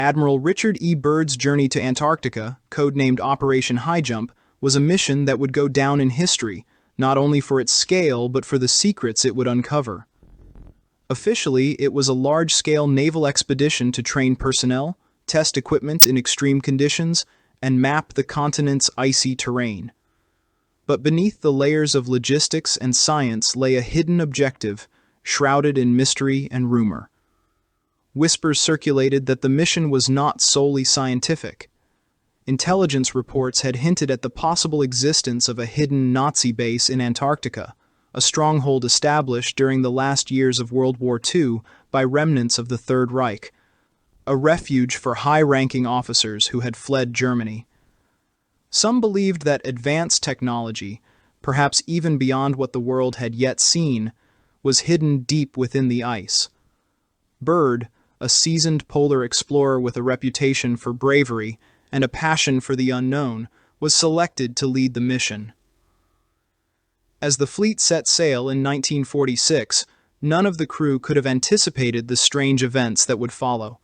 Admiral Richard Byrd's journey to Antarctica, codenamed Operation Highjump, was a mission that would go down in history, not only for its scale but for the secrets it would uncover. Officially, it was a large-scale naval expedition to train personnel, test equipment in extreme conditions, and map the continent's icy terrain. But beneath the layers of logistics and science lay a hidden objective, shrouded in mystery and rumor. Whispers circulated that the mission was not solely scientific. Intelligence reports had hinted at the possible existence of a hidden Nazi base in Antarctica, a stronghold established during the last years of World War II by remnants of the Third Reich, a refuge for high-ranking officers who had fled Germany. Some believed that advanced technology, perhaps even beyond what the world had yet seen, was hidden deep within the ice. Byrd, a seasoned polar explorer with a reputation for bravery and a passion for the unknown, was selected to lead the mission. As the fleet set sail in 1946, none of the crew could have anticipated the strange events that would follow.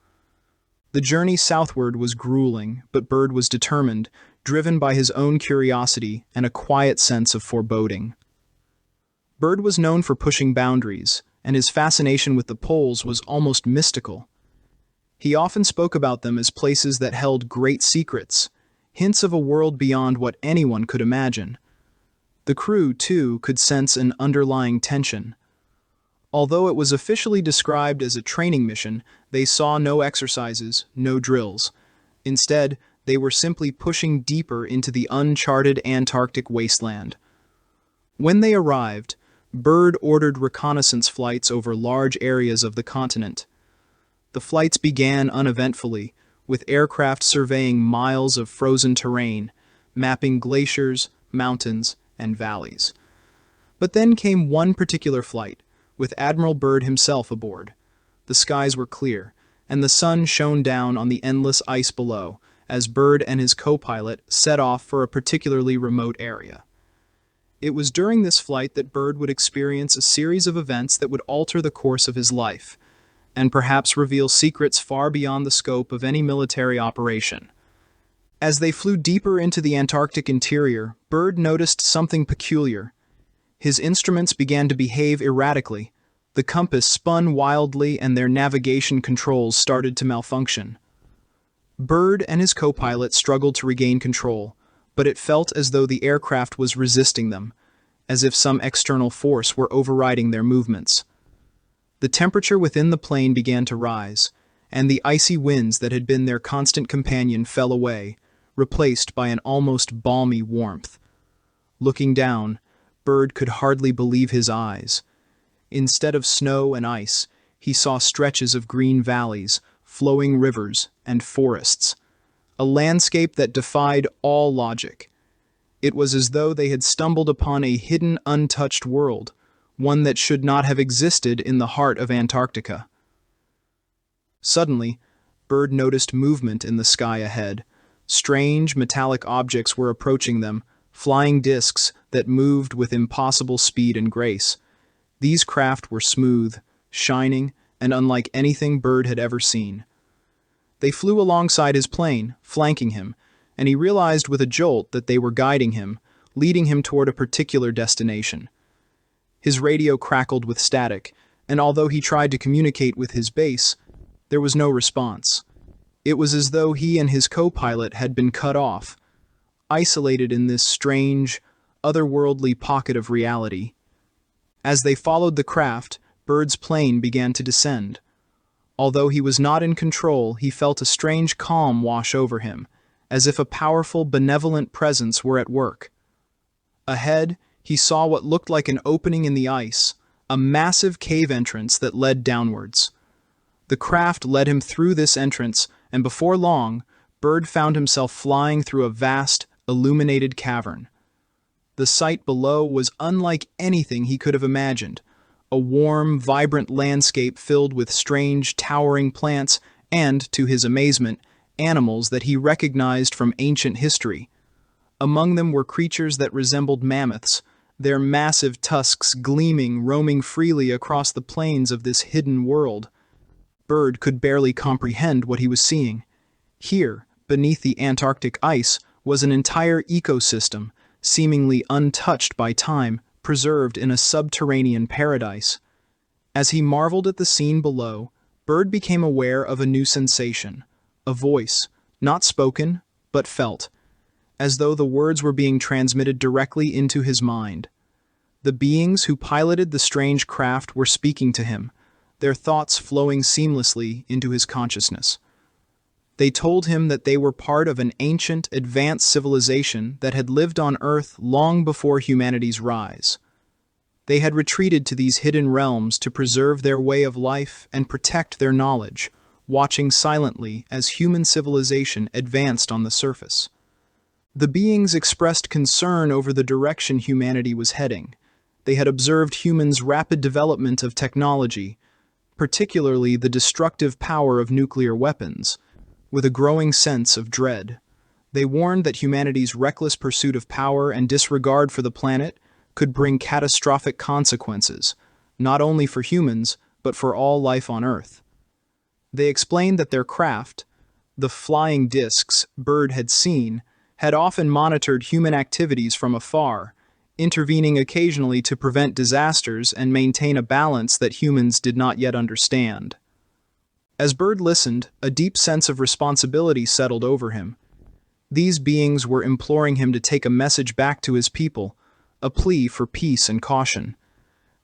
The journey southward was grueling, but Byrd was determined, driven by his own curiosity and a quiet sense of foreboding. Byrd was known for pushing boundaries, and his fascination with the poles was almost mystical. He often spoke about them as places that held great secrets, hints of a world beyond what anyone could imagine. The crew, too, could sense an underlying tension. Although it was officially described as a training mission, they saw no exercises, no drills. Instead, they were simply pushing deeper into the uncharted Antarctic wasteland. When they arrived, Byrd ordered reconnaissance flights over large areas of the continent. The flights began uneventfully, with aircraft surveying miles of frozen terrain, mapping glaciers, mountains, and valleys. But then came one particular flight, with Admiral Byrd himself aboard. The skies were clear, and the sun shone down on the endless ice below, as Byrd and his co-pilot set off for a particularly remote area. It was during this flight that Byrd would experience a series of events that would alter the course of his life, and perhaps reveal secrets far beyond the scope of any military operation. As they flew deeper into the Antarctic interior, Byrd noticed something peculiar. His instruments began to behave erratically. The compass spun wildly and their navigation controls started to malfunction. Byrd and his co-pilot struggled to regain control, but it felt as though the aircraft was resisting them, as if some external force were overriding their movements. The temperature within the plane began to rise, and the icy winds that had been their constant companion fell away, replaced by an almost balmy warmth. Looking down, Byrd could hardly believe his eyes. Instead of snow and ice, he saw stretches of green valleys, flowing rivers, and forests, a landscape that defied all logic. It was as though they had stumbled upon a hidden, untouched world, one that should not have existed in the heart of Antarctica. Suddenly, Byrd noticed movement in the sky ahead. Strange, metallic objects were approaching them, flying discs that moved with impossible speed and grace. These craft were smooth, shining, and unlike anything Byrd had ever seen. They flew alongside his plane, flanking him, and he realized with a jolt that they were guiding him, leading him toward a particular destination. His radio crackled with static, and although he tried to communicate with his base, there was no response. It was as though he and his co-pilot had been cut off, isolated in this strange, otherworldly pocket of reality. As they followed the craft, Byrd's plane began to descend. Although he was not in control, he felt a strange calm wash over him, as if a powerful, benevolent presence were at work. Ahead, he saw what looked like an opening in the ice, a massive cave entrance that led downwards. The craft led him through this entrance, and before long, Byrd found himself flying through a vast, illuminated cavern. The sight below was unlike anything he could have imagined, a warm, vibrant landscape filled with strange, towering plants and, to his amazement, animals that he recognized from ancient history. Among them were creatures that resembled mammoths, their massive tusks gleaming, roaming freely across the plains of this hidden world. Byrd could barely comprehend what he was seeing. Here, beneath the Antarctic ice, was an entire ecosystem, seemingly untouched by time, preserved in a subterranean paradise. As he marveled at the scene below, Byrd became aware of a new sensation, a voice, not spoken, but felt, as though the words were being transmitted directly into his mind. The beings who piloted the strange craft were speaking to him, their thoughts flowing seamlessly into his consciousness. They told him that they were part of an ancient, advanced civilization that had lived on Earth long before humanity's rise. They had retreated to these hidden realms to preserve their way of life and protect their knowledge, watching silently as human civilization advanced on the surface. The beings expressed concern over the direction humanity was heading. They had observed humans' rapid development of technology, particularly the destructive power of nuclear weapons, with a growing sense of dread. They warned that humanity's reckless pursuit of power and disregard for the planet could bring catastrophic consequences, not only for humans, but for all life on Earth. They explained that their craft, the flying discs Byrd had seen, had often monitored human activities from afar, intervening occasionally to prevent disasters and maintain a balance that humans did not yet understand. As Byrd listened, a deep sense of responsibility settled over him. These beings were imploring him to take a message back to his people, a plea for peace and caution.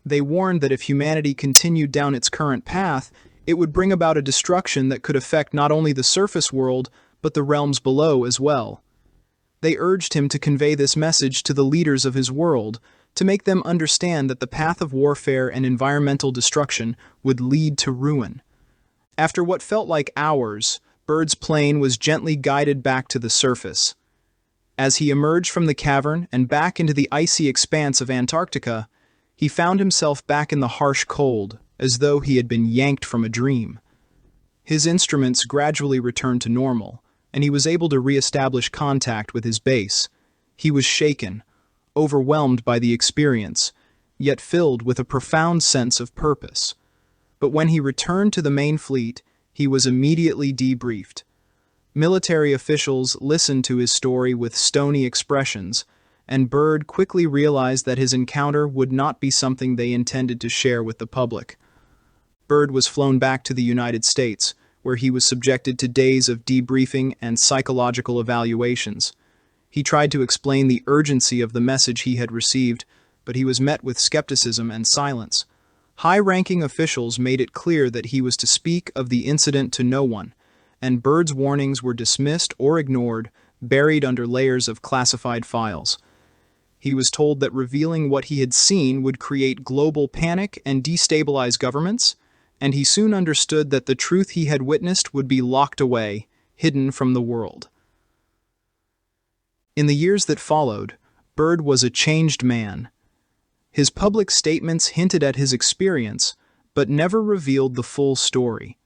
They warned that if humanity continued down its current path, it would bring about a destruction that could affect not only the surface world, but the realms below as well. They urged him to convey this message to the leaders of his world, to make them understand that the path of warfare and environmental destruction would lead to ruin. After what felt like hours, Byrd's plane was gently guided back to the surface. As he emerged from the cavern and back into the icy expanse of Antarctica, he found himself back in the harsh cold, as though he had been yanked from a dream. His instruments gradually returned to normal, and he was able to re-establish contact with his base. He was shaken, overwhelmed by the experience, yet filled with a profound sense of purpose. But when he returned to the main fleet, he was immediately debriefed. Military officials listened to his story with stony expressions, and Byrd quickly realized that his encounter would not be something they intended to share with the public. Byrd was flown back to the United States, where he was subjected to days of debriefing and psychological evaluations. He tried to explain the urgency of the message he had received, but he was met with skepticism and silence. High-ranking officials made it clear that he was to speak of the incident to no one, and Byrd's warnings were dismissed or ignored, buried under layers of classified files. He was told that revealing what he had seen would create global panic and destabilize governments, and he soon understood that the truth he had witnessed would be locked away, hidden from the world. In the years that followed, Byrd was a changed man. His public statements hinted at his experience, but never revealed the full story.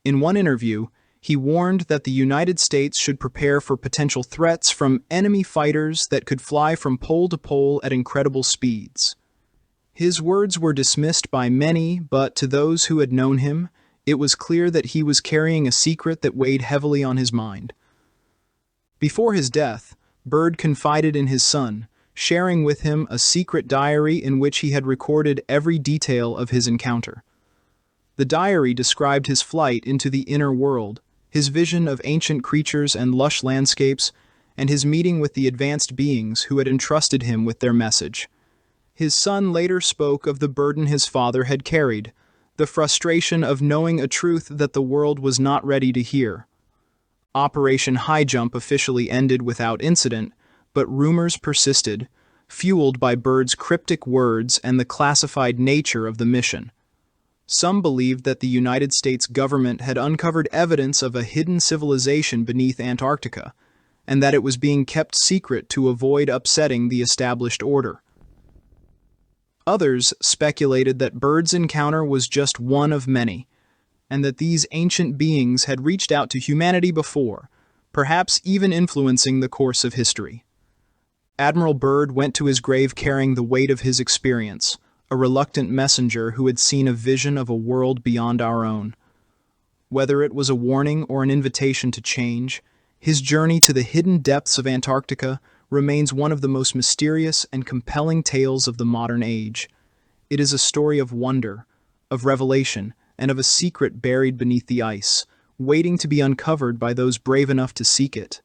In one interview, he warned that the United States should prepare for potential threats from enemy fighters that could fly from pole to pole at incredible speeds. His words were dismissed by many, but to those who had known him, it was clear that he was carrying a secret that weighed heavily on his mind. Before his death, Byrd confided in his son, sharing with him a secret diary in which he had recorded every detail of his encounter. The diary described his flight into the inner world, his vision of ancient creatures and lush landscapes, and his meeting with the advanced beings who had entrusted him with their message. His son later spoke of the burden his father had carried, the frustration of knowing a truth that the world was not ready to hear. Operation Highjump officially ended without incident, but rumors persisted, fueled by Byrd's cryptic words and the classified nature of the mission. Some believed that the United States government had uncovered evidence of a hidden civilization beneath Antarctica, and that it was being kept secret to avoid upsetting the established order. Others speculated that Byrd's encounter was just one of many, and that these ancient beings had reached out to humanity before, perhaps even influencing the course of history. Admiral Byrd went to his grave carrying the weight of his experience, a reluctant messenger who had seen a vision of a world beyond our own. Whether it was a warning or an invitation to change, his journey to the hidden depths of Antarctica remains one of the most mysterious and compelling tales of the modern age. It is a story of wonder, of revelation, and of a secret buried beneath the ice, waiting to be uncovered by those brave enough to seek it.